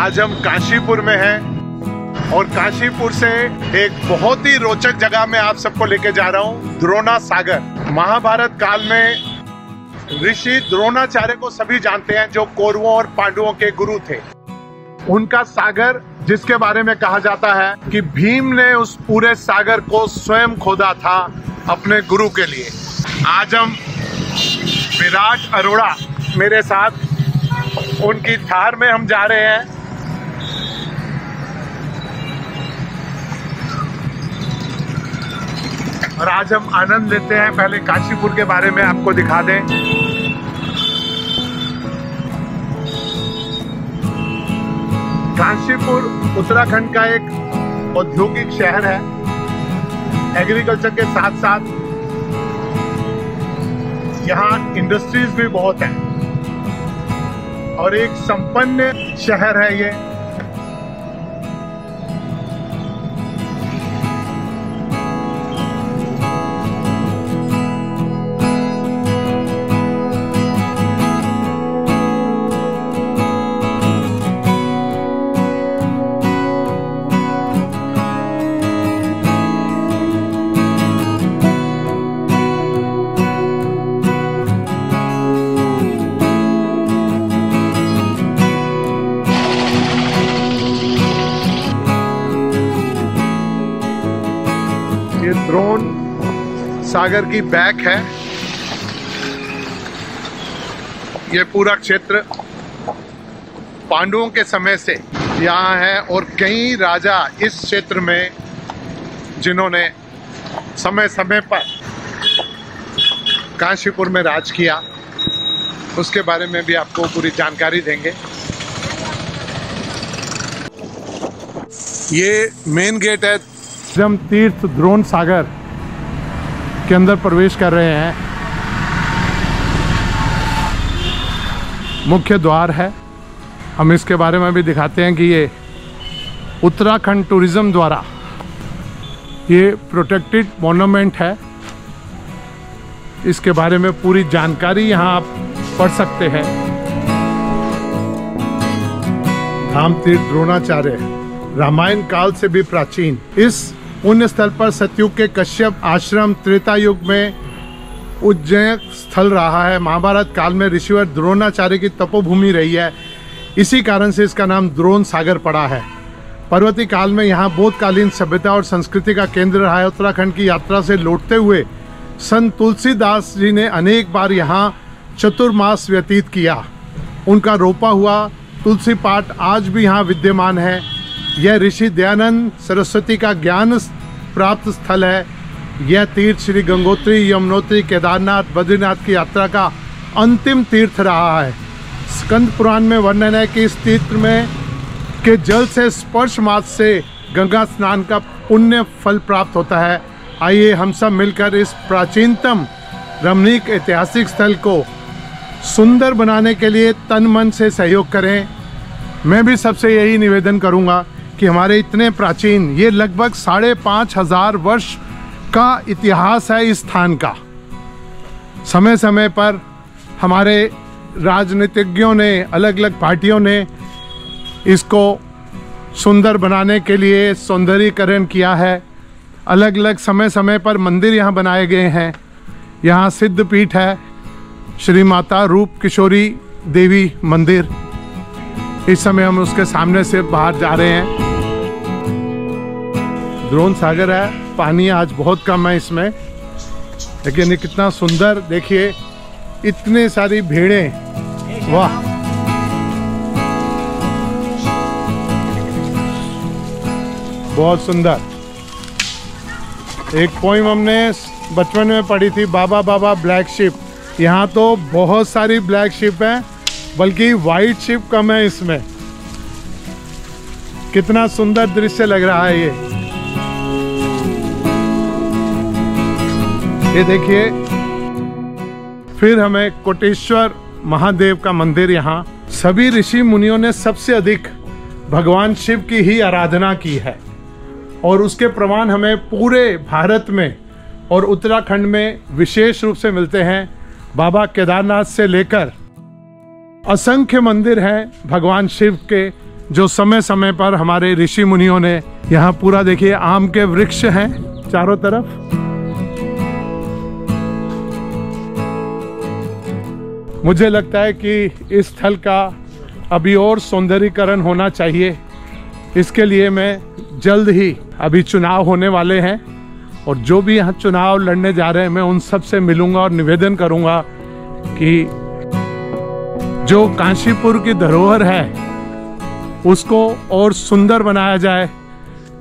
आज हम काशीपुर में हैं और काशीपुर से एक बहुत ही रोचक जगह में आप सबको लेके जा रहा हूँ, द्रोणा सागर। महाभारत काल में ऋषि द्रोणाचार्य को सभी जानते हैं, जो कौरवों और पांडवों के गुरु थे। उनका सागर, जिसके बारे में कहा जाता है कि भीम ने उस पूरे सागर को स्वयं खोदा था अपने गुरु के लिए। आज हम विराट अरोड़ा मेरे साथ, उनकी थार में हम जा रहे हैं। और आज हम आनंद लेते हैं। पहले काशीपुर के बारे में आपको दिखा दें। काशीपुर उत्तराखंड का एक औद्योगिक शहर है। एग्रीकल्चर के साथ साथ यहाँ इंडस्ट्रीज भी बहुत हैं और एक संपन्न शहर है ये। ये द्रोण सागर की बैक है। ये पूरा क्षेत्र पांडवों के समय से यहाँ है और कई राजा इस क्षेत्र में, जिन्होंने समय समय पर काशीपुर में राज किया, उसके बारे में भी आपको पूरी जानकारी देंगे। ये मेन गेट है। हम तीर्थ द्रोण सागर के अंदर प्रवेश कर रहे हैं। मुख्य द्वार है। हम इसके बारे में भी दिखाते हैं कि ये उत्तराखंड टूरिज्म द्वारा ये प्रोटेक्टेड मॉन्यूमेंट है। इसके बारे में पूरी जानकारी यहाँ आप पढ़ सकते हैं। धाम तीर्थ द्रोणाचार्य रामायण काल से भी प्राचीन। इस पुण्य स्थल पर सतयुग के कश्यप आश्रम, त्रेता युग में उज्जैन स्थल रहा है। महाभारत काल में ऋषिवर द्रोणाचार्य की तपोभूमि रही है। इसी कारण से इसका नाम द्रोण सागर पड़ा है। पर्वतीय काल में यहाँ बोधकालीन सभ्यता और संस्कृति का केंद्र रहा है। उत्तराखंड की यात्रा से लौटते हुए संत तुलसीदास जी ने अनेक बार यहाँ चतुर्मास व्यतीत किया। उनका रोपा हुआ तुलसी पाठ आज भी यहाँ विद्यमान है। यह ऋषि दयानंद सरस्वती का ज्ञान प्राप्त स्थल है। यह तीर्थ श्री गंगोत्री, यमुनोत्री, केदारनाथ, बद्रीनाथ की यात्रा का अंतिम तीर्थ रहा है। स्कंद पुराण में वर्णन है कि इस तीर्थ में के जल से स्पर्श मात्र से गंगा स्नान का पुण्य फल प्राप्त होता है। आइए हम सब मिलकर इस प्राचीनतम रमणीक ऐतिहासिक स्थल को सुंदर बनाने के लिए तन मन से सहयोग करें। मैं भी सबसे यही निवेदन करूंगा कि हमारे इतने प्राचीन, ये लगभग 5,500 वर्ष का इतिहास है इस स्थान का। समय समय पर हमारे राजनीतिज्ञों ने, अलग अलग पार्टियों ने इसको सुंदर बनाने के लिए सौंदर्यीकरण किया है। अलग अलग समय समय पर मंदिर यहाँ बनाए गए हैं। यहाँ सिद्ध पीठ है, श्री माता रूप किशोरी देवी मंदिर। इस समय हम उसके सामने से बाहर जा रहे हैं। द्रोण सागर है। पानी आज बहुत कम है इसमें, लेकिन ये कितना सुंदर, देखिए इतने सारी भेड़ें। वाह, बहुत सुंदर। एक पोइम हमने बचपन में पढ़ी थी, बाबा बाबा ब्लैक शिप। यहाँ तो बहुत सारी ब्लैक शिप हैं, बल्कि वाइट शिप कम है इसमें। कितना सुंदर दृश्य लग रहा है ये देखिए। फिर हमें कोटेश्वर महादेव का मंदिर। यहाँ सभी ऋषि मुनियों ने सबसे अधिक भगवान शिव की ही आराधना की है और उसके प्रमाण हमें पूरे भारत में और उत्तराखंड में विशेष रूप से मिलते हैं। बाबा केदारनाथ से लेकर असंख्य मंदिर हैं भगवान शिव के, जो समय समय पर हमारे ऋषि मुनियों ने यहाँ पूरा देखिए आम के वृक्ष हैं चारों तरफ। मुझे लगता है कि इस स्थल का अभी और सौंदर्यीकरण होना चाहिए। इसके लिए मैं जल्द ही, अभी चुनाव होने वाले हैं और जो भी यहाँ चुनाव लड़ने जा रहे हैं मैं उन सब से मिलूंगा और निवेदन करूंगा कि जो काशीपुर की धरोहर है उसको और सुंदर बनाया जाए,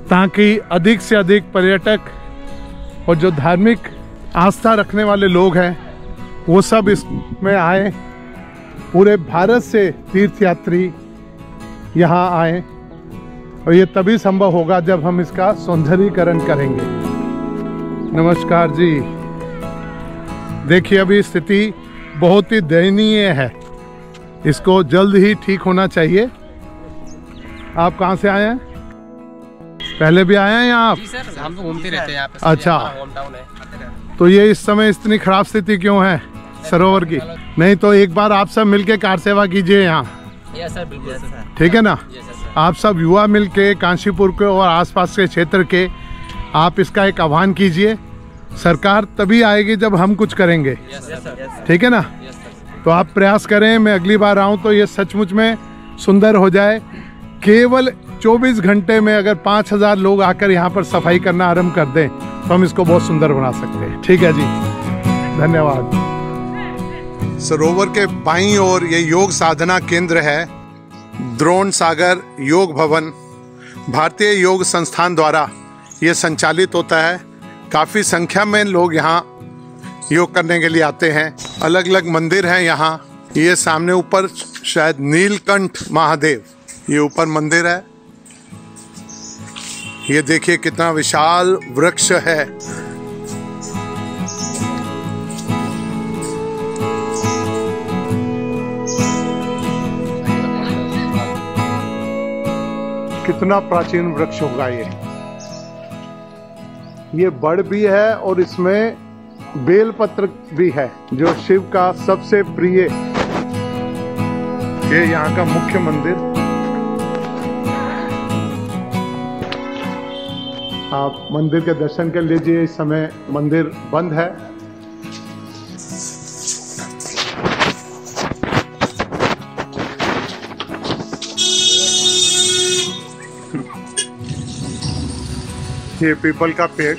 ताकि अधिक से अधिक पर्यटक और जो धार्मिक आस्था रखने वाले लोग हैं वो सब इसमें आए। पूरे भारत से तीर्थयात्री यहाँ आए और ये तभी संभव होगा जब हम इसका सौंदर्यीकरण करेंगे। नमस्कार जी। देखिए अभी स्थिति बहुत ही दयनीय है, इसको जल्द ही ठीक होना चाहिए। आप कहाँ से आए हैं? पहले भी आए हैं यहाँ आप? जी सर, हम तो घूमते रहते हैं यहाँ पे। अच्छा, होम टाउन है। तो ये इस समय इतनी खराब स्थिति क्यों है सरोवर की? नहीं तो एक बार आप सब मिलके कार सेवा कीजिए यहाँ, ठीक है ना? आप सब युवा मिलके काशीपुर के और आसपास के क्षेत्र के आप इसका एक आह्वान कीजिए। सरकार तभी आएगी जब हम कुछ करेंगे, ठीक है ना? तो आप प्रयास करें, मैं अगली बार आऊँ तो ये सचमुच में सुंदर हो जाए। केवल 24 घंटे में अगर 5000 लोग आकर यहाँ पर सफाई करना आरंभ कर दें तो हम इसको बहुत सुंदर बना सकते हैं। ठीक है जी, धन्यवाद। सरोवर के बाईं ओर ये योग साधना केंद्र है, द्रोण सागर योग भवन, भारतीय योग संस्थान द्वारा ये संचालित होता है। काफ़ी संख्या में लोग यहाँ योग करने के लिए आते हैं। अलग अलग मंदिर हैं यहाँ। ये सामने ऊपर शायद नीलकंठ महादेव, ये ऊपर मंदिर है। ये देखिए कितना विशाल वृक्ष है। कितना प्राचीन वृक्ष होगा ये बड़ भी है और इसमें बेलपत्र भी है जो शिव का सबसे प्रिय। ये यहाँ का मुख्य मंदिर। आप मंदिर के दर्शन कर लीजिए। इस समय मंदिर बंद है। ये पीपल का पेड़।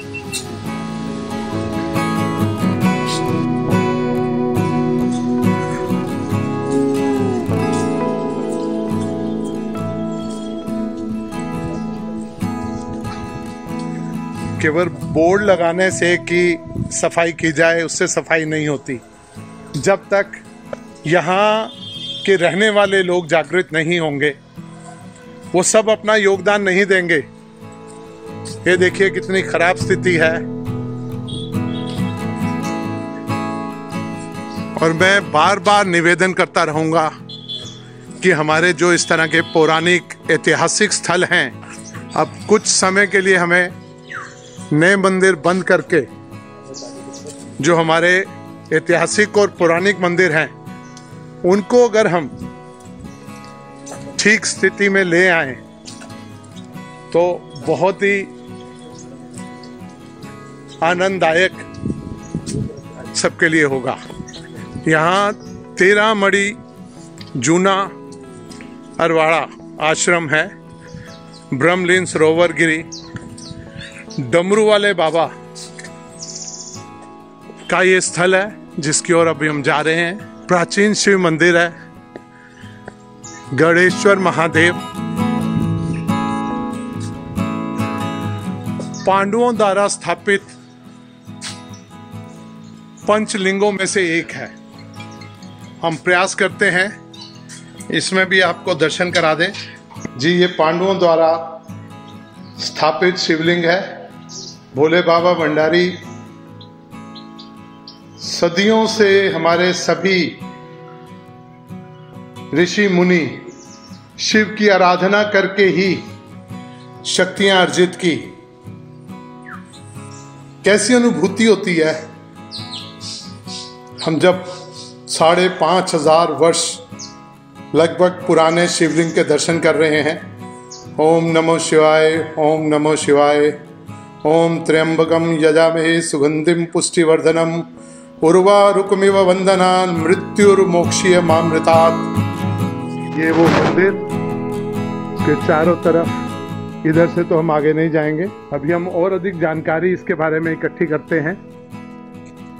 केवल बोर्ड लगाने से कि सफाई की जाए उससे सफाई नहीं होती। जब तक यहाँ के रहने वाले लोग जागृत नहीं होंगे, वो सब अपना योगदान नहीं देंगे। ये देखिए कितनी खराब स्थिति है। और मैं बार बार निवेदन करता रहूंगा कि हमारे जो इस तरह के पौराणिक ऐतिहासिक स्थल हैं, अब कुछ समय के लिए हमें नए मंदिर बंद करके जो हमारे ऐतिहासिक और पौराणिक मंदिर हैं उनको अगर हम ठीक स्थिति में ले आए तो बहुत ही आनंददायक सबके लिए होगा। यहाँ 13 मड़ी जूना अरवाड़ा आश्रम है। ब्रह्मलीन सरोवर गिरी डमरू वाले बाबा का ये स्थल है जिसकी ओर अभी हम जा रहे हैं। प्राचीन शिव मंदिर है। गणेश्वर महादेव पांडवों द्वारा स्थापित पंचलिंगों में से एक है। हम प्रयास करते हैं इसमें भी आपको दर्शन करा दें। जी, ये पांडवों द्वारा स्थापित शिवलिंग है। भोले बाबा भंडारी सदियों से हमारे सभी ऋषि मुनि शिव की आराधना करके ही शक्तियां अर्जित की। कैसी अनुभूति होती है हम जब 5500 वर्ष लगभग पुराने शिवलिंग के दर्शन कर रहे हैं। ओम नमो शिवाय, ओम नमो शिवाय। ओम त्र्यंबकम यजामहे सुगंधिम पुष्टिवर्धनम उर्वारुकमिव वंदनान् मृत्युर्मोक्षीय मामृतात्। ये वो मंदिर के चारों तरफ, इधर से तो हम आगे नहीं जाएंगे। अभी हम और अधिक जानकारी इसके बारे में इकट्ठी करते हैं।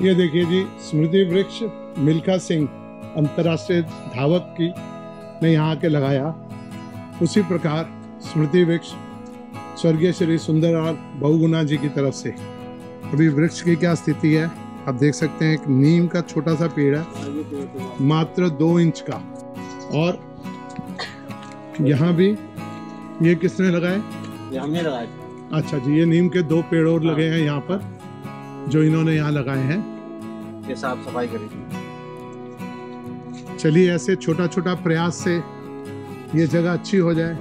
ये देखिए जी, स्मृति वृक्ष मिल्खा सिंह अंतर्राष्ट्रीय धावक की ने यहाँ आके लगाया। उसी प्रकार स्मृति वृक्ष स्वर्गीय श्री सुंदरलाल बहुगुणा जी की तरफ से। अभी वृक्ष की क्या स्थिति है आप देख सकते हैं। एक नीम का छोटा सा पेड़ है, मात्र 2 इंच का। और यहाँ भी ये किसने लगाए? हमने लगाए। अच्छा जी, ये नीम के 2 पेड़ और लगे हैं यहाँ पर, जो इन्होंने यहाँ लगाए हैं। ये साफ सफाई करी। चलिए, ऐसे छोटा छोटा प्रयास से ये जगह अच्छी हो जाए।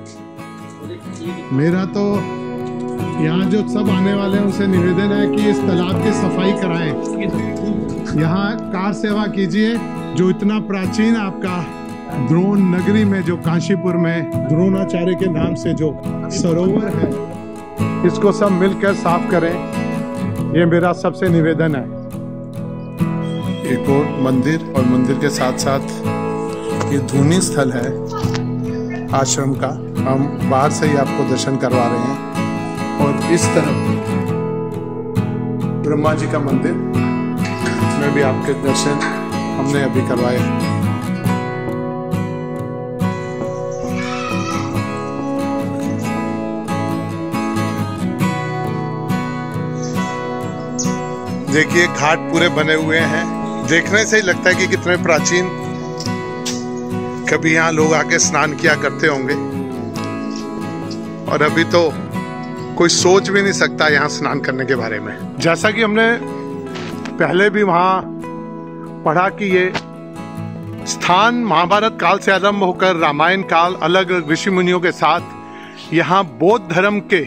मेरा तो यहाँ जो सब आने वाले हैं उनसे निवेदन है कि इस तालाब की सफाई कराएं। यहाँ कार सेवा कीजिए। जो इतना प्राचीन आपका द्रोण नगरी में, जो काशीपुर में द्रोणाचार्य के नाम से जो सरोवर है, इसको सब मिलकर साफ करें। ये मेरा सबसे निवेदन है। एक और मंदिर, और मंदिर के साथ साथ ये धूनी स्थल है आश्रम का। हम बाहर से ही आपको दर्शन करवा रहे हैं। और इस तरफ ब्रह्मा जी का मंदिर में भी आपके दर्शन हमने अभी करवाए। देखिए, घाट पूरे बने हुए हैं। देखने से ही लगता है कि कितने प्राचीन, कभी यहाँ लोग आके स्नान किया करते होंगे। और अभी तो कोई सोच भी नहीं सकता यहाँ स्नान करने के बारे में। जैसा कि हमने पहले भी वहाँ पढ़ा कि ये स्थान महाभारत काल से आरंभ होकर रामायण काल अलग अलग ऋषि मुनियों के साथ यहाँ बौद्ध धर्म के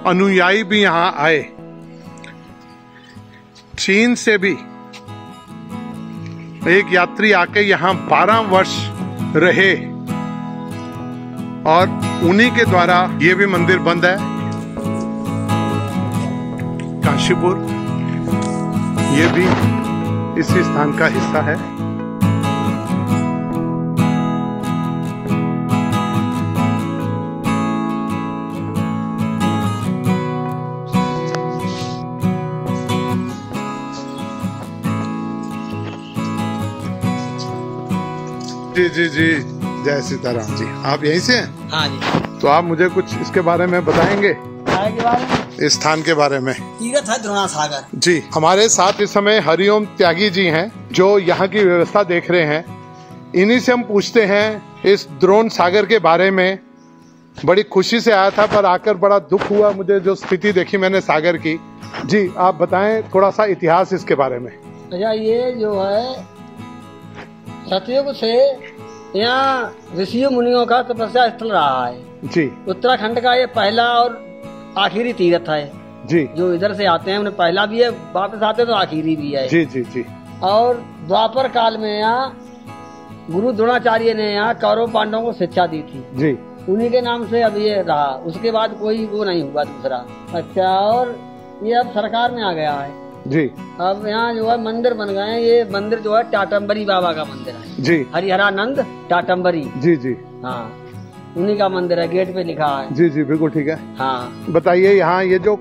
अनुयायी भी यहाँ आए। चीन से भी एक यात्री आके यहाँ 12 वर्ष रहे, और उन्हीं के द्वारा ये भी मंदिर बंद है। काशीपुर ये भी इसी स्थान का हिस्सा है। जी जी जी, जय सीताराम जी। आप यहीं से हैं? हाँ जी। तो आप मुझे कुछ इसके बारे में बताएंगे? के बारे में? इस स्थान के बारे में। तीर्थ है द्रोणा सागर। जी, हमारे साथ इस समय हरिओम त्यागी जी हैं, जो यहाँ की व्यवस्था देख रहे हैं। इन्हीं से हम पूछते हैं इस द्रोण सागर के बारे में। बड़ी खुशी से आया था, पर आकर बड़ा दुख हुआ मुझे, जो स्थिति देखी मैंने सागर की। जी, आप बताएं थोड़ा सा इतिहास इसके बारे में। अच्छा, ये जो है सतयुग से यहाँ ऋषियों मुनियों का तपस्या स्थल रहा है। जी। उत्तराखंड का ये पहला और आखिरी तीर्थ है। जी। जो इधर से आते हैं उन्हें पहला भी है, वापस आते तो आखिरी भी है। जी जी जी। और द्वापर काल में यहाँ गुरु द्रोणाचार्य ने यहाँ कौरव पांडवों को शिक्षा दी थी। जी। उन्हीं के नाम से अब ये रहा। उसके बाद कोई वो नहीं हुआ दूसरा। अच्छा, और ये अब सरकार में आ गया है। जी। अब यहाँ जो है मंदिर बन गए हैं। ये मंदिर जो है टाटम्बरी बाबा का मंदिर है। जी। हरिहरानंद टाटम्बरी। जी जी। हाँ, उन्हीं का मंदिर है, गेट पे लिखा है। जी जी, बिल्कुल ठीक है। हाँ, बताइए, यहाँ ये जो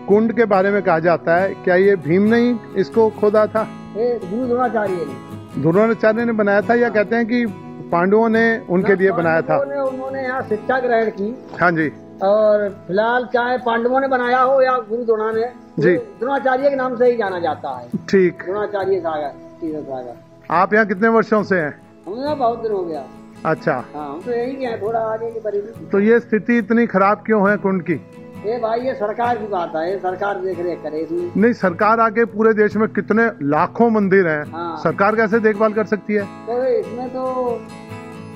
कुंड के बारे में कहा जाता है, क्या ये भीम ने ही इसको खोदा था? गुरु द्रोणाचार्य ने। द्रोणाचार्य ने बनाया था, या कहते हैं कि पांडवों ने उनके लिए बनाया था? उन्होंने यहाँ शिक्षा ग्रहण की। हाँ जी। और फिलहाल चाहे पांडवों ने बनाया हो या गुरु द्रोणा ने, जी, द्रोणाचार्य के नाम से ही जाना जाता है। ठीक। द्रोणाचार्य सागर, तीर्थ सागर। आप यहाँ कितने वर्षों से हैं? हम यहाँ बहुत दिन हो गया। अच्छा। हाँ, हम तो यही हैं, थोड़ा आगे की परिधि। तो ये स्थिति इतनी खराब क्यों है कुंड की? ये भाई, ये सरकार की बात है। सरकार देख रेख करे इसमें। नहीं, सरकार आके पूरे देश में कितने लाखों मंदिर हैं। हाँ। सरकार कैसे देखभाल कर सकती है? तो इसमें तो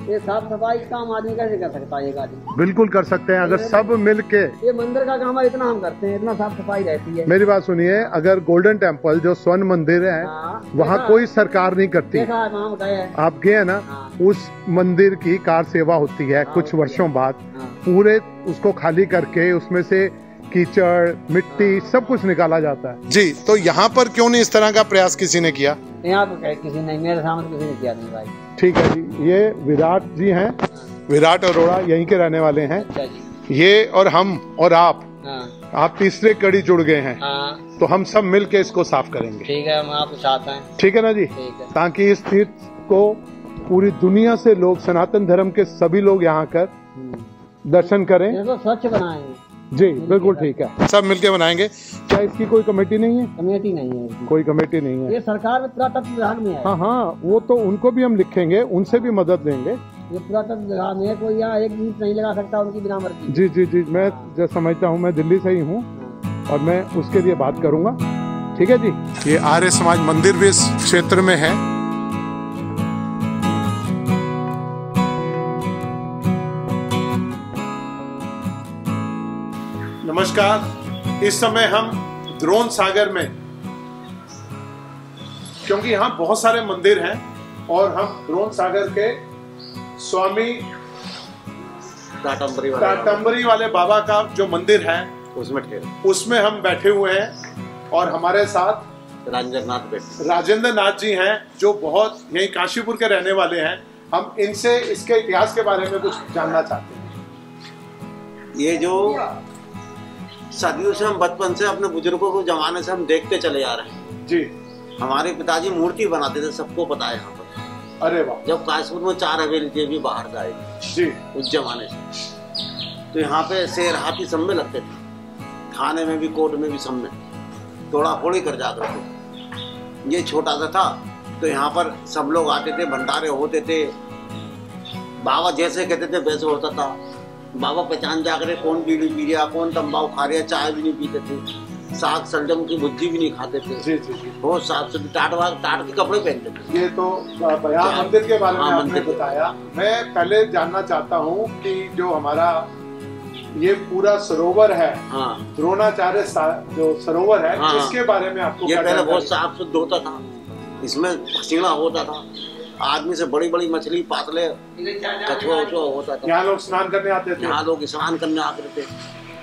ये साफ सफाई काम आदमी कैसे कर सकता है? एक आदमी बिल्कुल कर सकते हैं अगर सब मिल के। ये मंदिर का काम इतना हम करते हैं, इतना साफ सफाई रहती है। मेरी बात सुनिए, अगर गोल्डन टेम्पल जो स्वर्ण मंदिर है वहाँ कोई सरकार नहीं करती। देखा है, वहाँ गए हैं आप गए हैं ना? उस मंदिर की कार सेवा होती है कुछ वर्षों बाद, पूरे उसको खाली करके उसमें से कीचड़ मिट्टी सब कुछ निकाला जाता है। जी, तो यहाँ पर क्यों नहीं इस तरह का प्रयास किसी ने किया? यहाँ पर किसी ने, मेरे सामने किसी ने किया नहीं भाई। ठीक है जी, ये विराट जी हैं, विराट अरोड़ा यहीं के रहने वाले हैं। अच्छा जी। ये और हम और आप, हाँ। आप तीसरे कड़ी जुड़ गए हैं। हाँ। तो हम सब मिल के इसको साफ करेंगे। ठीक है, हम आपके साथ हैं। ठीक है ना जी? ठीक है। ताकि इस तीर्थ को पूरी दुनिया से लोग, सनातन धर्म के सभी लोग यहाँ कर दर्शन करें। इसको स्वच्छ बनाएंगे। जी बिल्कुल ठीक है, सब मिलके बनाएंगे। क्या इसकी कोई कमेटी नहीं है? कमेटी नहीं है इसकी। कोई कमेटी नहीं है। ये सरकार में पुरातत्व विभाग में है। हाँ हाँ, वो तो उनको भी हम लिखेंगे, उनसे भी मदद लेंगे। ये पुरातत्व विभाग में है, कोई यहाँ एक ईंट नहीं लगा सकता उनकी बिना मर्जी। जी जी जी, मैं जो समझता हूँ, मैं दिल्ली से ही हूँ और मैं उसके लिए बात करूँगा। ठीक है जी। ये आर्य समाज मंदिर भी इस क्षेत्र में है। नमस्कार, इस समय हम द्रोण सागर में, क्योंकि यहाँ बहुत सारे मंदिर हैं और हम द्रोण सागर के स्वामी टाटंबरी वाले बाबा का जो मंदिर है उसमें हम बैठे हुए हैं और हमारे साथ राजेंद्र नाथ जी हैं जो बहुत यही काशीपुर के रहने वाले हैं। हम इनसे इसके इतिहास के बारे में कुछ जानना चाहते हैं। ये जो सदियों से हम बचपन से अपने बुजुर्गों को जमाने से हम देखते चले आ रहे हैं जी। हमारे पिताजी मूर्ति बनाते थे, सबको पता है यहाँ पर। अरे वाह। जब काशीपुर में 4 हवेली देवी बाहर से आई जी उस जमाने से, तो यहाँ पे शेर हाथी सब में लगते थे, थाने में भी कोर्ट में भी सब में तोड़ा फोड़ी कर जाते थे। ये छोटा सा था तो यहाँ पर सब लोग आते थे, भंडारे होते थे, बाबा जैसे कहते थे वैसे होता था। बाबा पहचान जा करे कौन बीड़ी पी रहा, कौन तंबाकू खा रहा, चाय भी नहीं पीते थे, साग सलजम की भुज्जी भी नहीं खाते थे। जी जी जी। बहुत साफ सुथरे टाट के कपड़े पहनते थे। ये तो बयान मंदिर के बारे में आपने बताया। मैं पहले जानना चाहता हूँ कि जो हमारा ये पूरा सरोवर है, द्रोणाचार्य जो सरोवर है, इसके बारे में आपको ये पहले बहुत साफ शुद्ध होता था, इसमें पसीना होता था, आदमी से बड़ी बड़ी मछली पातले कछुआ होता था। यहाँ लोग स्नान करने आते थे। यहाँ लोग स्नान करने आते थे।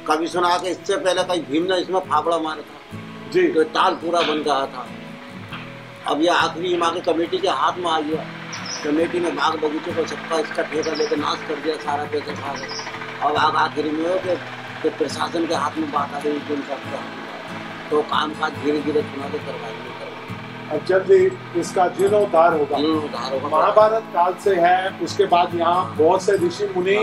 कभी सुना के इससे पहले कहीं भीम ने इसमें फाफड़ा मारा था जी, तो ताल पूरा बन रहा था। अब यह आखिरी माँ की कमेटी के हाथ में आ गया। कमेटी ने बाग बगीचे को सबका इसका ठेका लेकर नाश कर दिया, सारा पैसा खा गया। अब आग आखिरी में हो कि प्रशासन के हाथ में बात आ गई, तो काम काज धीरे धीरे सुना के करवा दिया। अब जल्दी इसका जीर्णोद्धार होगा। महाभारत काल से है, उसके बाद यहाँ बहुत से ऋषि मुनि,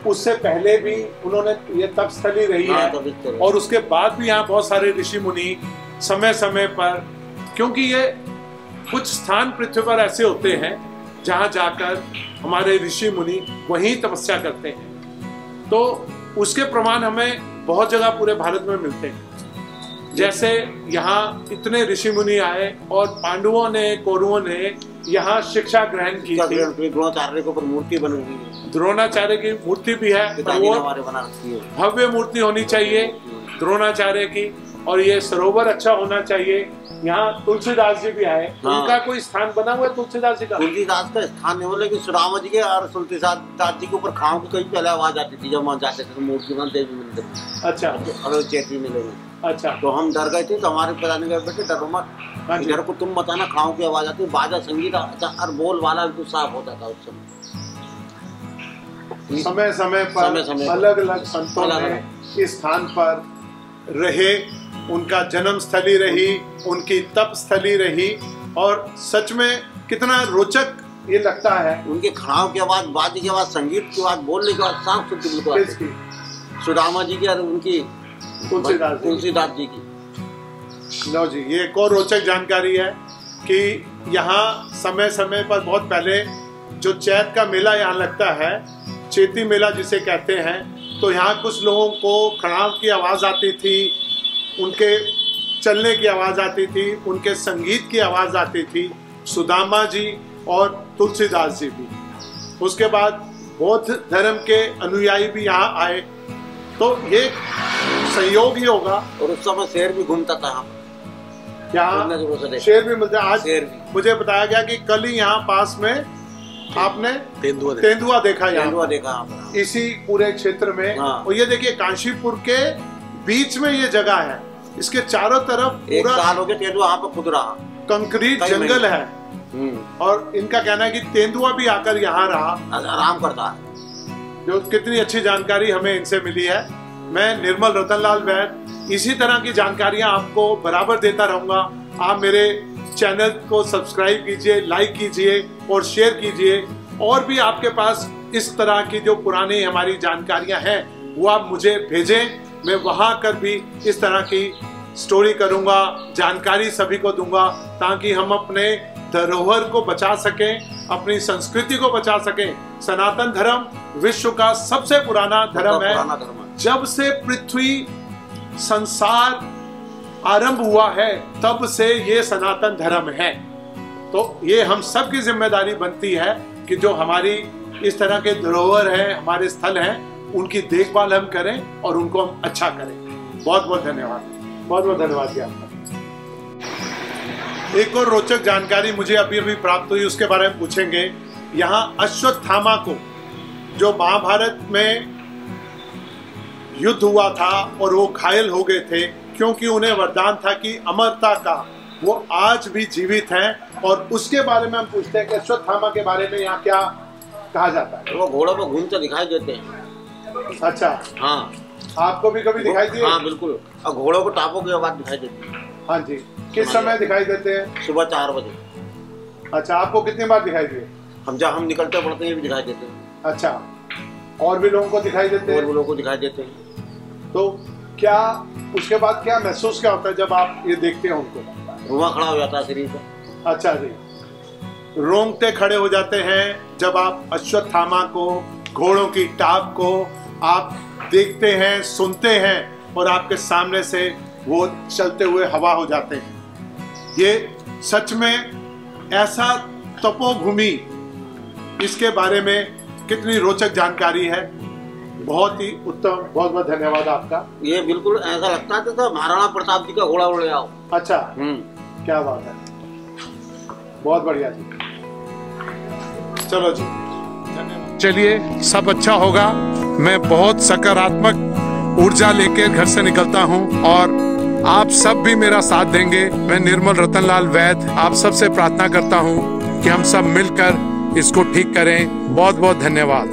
उससे पहले भी उन्होंने, ये तपस्थली रही है और उसके बाद भी यहाँ बहुत सारे ऋषि मुनि समय समय पर, क्योंकि ये कुछ स्थान पृथ्वी पर ऐसे होते हैं जहाँ जाकर हमारे ऋषि मुनि वहीं तपस्या करते हैं, तो उसके प्रमाण हमें बहुत जगह पूरे भारत में मिलते हैं। जैसे यहाँ इतने ऋषि मुनि आए और पांडवों ने, कौरवों ने यहाँ शिक्षा ग्रहण की थी। द्रोणाचार्य के ऊपर मूर्ति बनी हुई है, द्रोणाचार्य की मूर्ति भी है, भव्य मूर्ति होनी चाहिए द्रोणाचार्य की, और ये सरोवर अच्छा होना चाहिए। यहाँ तुलसीदास जी भी आए, उनका कोई स्थान बना हुआ है तुलसीदास जी का? तुलसीदास का स्थान नहीं, लेकिन सुदामा जी के और तुलसीदास जी के ऊपर खाओं की कहीं पहले आवाज आती थी जब वहाँ जाते थे मूर्ति देवी मंदिर। अच्छा। और चेटी मिलेंगे। अच्छा। तो हम डर गए थे, तो हमारे पिता ने कहा बेटे डरो मत, इधर को तुम बताना, खाओं की आवाज आती, बाजा संगीत अच्छा, और बोल वाला भी साफ होता था उस समय। समय पर अलग अलग संतों ने इस स्थान पर रहे, उनका जन्म स्थली रही, उनकी तप स्थली रही, और सच में कितना रोचक ये लगता है। उनके खड़ाओं की आवाज, बाजे की आवाज, संगीत की आवाज, बोलने की आवाज साफ सुथरी, सुदामा जी की और उनकी तुलसीदास जी की। लो जी, ये एक और रोचक जानकारी है कि यहाँ समय समय पर बहुत पहले जो चैत का मेला यहाँ लगता है, चेती मेला जिसे कहते हैं, तो यहाँ कुछ लोगों को खड़ाव की आवाज़ आती थी, उनके चलने की आवाज़ आती थी, उनके संगीत की आवाज़ आती थी, सुदामा जी और तुलसीदास जी भी। उसके बाद बौद्ध धर्म के अनुयायी भी यहाँ आए, तो ये संयोग ही होगा। और उस समय शेर भी घूमता था यहाँ, शेर भी मिलता है। आज शेर भी मुझे बताया गया कि कल ही यहाँ पास में आपने तेंदुआ देखा, इसी पूरे क्षेत्र में। और ये देखिए काशीपुर के बीच में ये जगह है, इसके चारों तरफ पूरा 1 साल हो गया तेंदुआ यहाँ पे खुद रहा, कंक्रीट जंगल है। और इनका कहना है कि तेंदुआ भी आकर यहाँ रहा, आराम करता है। जो कितनी अच्छी जानकारी हमें इनसे मिली है। मैं निर्मल रतनलाल वैद इसी तरह की जानकारियां आपको बराबर देता रहूंगा। आप मेरे चैनल को सब्सक्राइब कीजिए, लाइक कीजिए और शेयर कीजिए। और भी आपके पास इस तरह की जो पुरानी हमारी जानकारियां हैं वो आप मुझे भेजें, मैं वहां कर भी इस तरह की स्टोरी करूंगा, जानकारी सभी को दूंगा, ताकि हम अपने धरोहर को बचा सकें, अपनी संस्कृति को बचा सकें। सनातन धर्म विश्व का सबसे पुराना धर्म है। जब से पृथ्वी संसार आरंभ हुआ है तब से ये सनातन धर्म है। तो ये हम सब की जिम्मेदारी बनती है कि जो हमारी इस तरह के धरोहर है, हमारे स्थल हैं, उनकी देखभाल हम करें और उनको हम अच्छा करें। बहुत बहुत धन्यवाद, बहुत बहुत धन्यवाद जी आपका। एक और रोचक जानकारी मुझे अभी अभी प्राप्त हुई, उसके बारे में पूछेंगे। यहाँ अश्वत्थामा को, जो महाभारत में युद्ध हुआ था और वो घायल हो गए थे, क्योंकि उन्हें वरदान था कि अमरता का, वो आज भी जीवित हैं। और उसके बारे में हम पूछते हैं कि अश्वत्थामा के बारे में यहाँ क्या कहा जाता है। वो घोड़ों पर घूमते दिखाई देते हैं। अच्छा, हाँ, आपको भी कभी दिखाई दिए? हाँ बिल्कुल, और घोड़ों को टापों की आवाज दिखाई देती है। हाँ जी, किस समय दिखाई देते हैं? सुबह 4 बजे। अच्छा, आपको कितनी बार दिखाई दिए? हम जब हम निकलते पड़ते हैं भी दिखाई देते हैं। अच्छा, और भी लोगों को दिखाई देते हैं? और भी लोगों को दिखाई देते हैं। तो क्या उसके बाद क्या महसूस क्या होता है जब आप ये देखते हैं उनको? रुआ खड़ा हो जाता है शरीर पर। अच्छा जी, रोंगटे खड़े हो जाते हैं जब आप अश्वत्थामा को, घोड़ों की टाप को आप देखते हैं, सुनते हैं, और आपके सामने से वो चलते हुए हवा हो जाते हैं। ये सच में ऐसा तपोभूमि, इसके बारे में कितनी रोचक जानकारी है। बहुत ही उत्तम, बहुत बहुत धन्यवाद आपका। ये बिल्कुल ऐसा लगता है तो महाराणा प्रताप जी का घोड़ा उड़ आओ। अच्छा, क्या बात है, बहुत बढ़िया जी। चलो जी, चलिए, सब अच्छा होगा। मैं बहुत सकारात्मक ऊर्जा लेकर घर से निकलता हूं और आप सब भी मेरा साथ देंगे। मैं निर्मल रतनलाल वैद आप सबसे प्रार्थना करता हूं कि हम सब मिलकर इसको ठीक करें। बहुत बहुत धन्यवाद।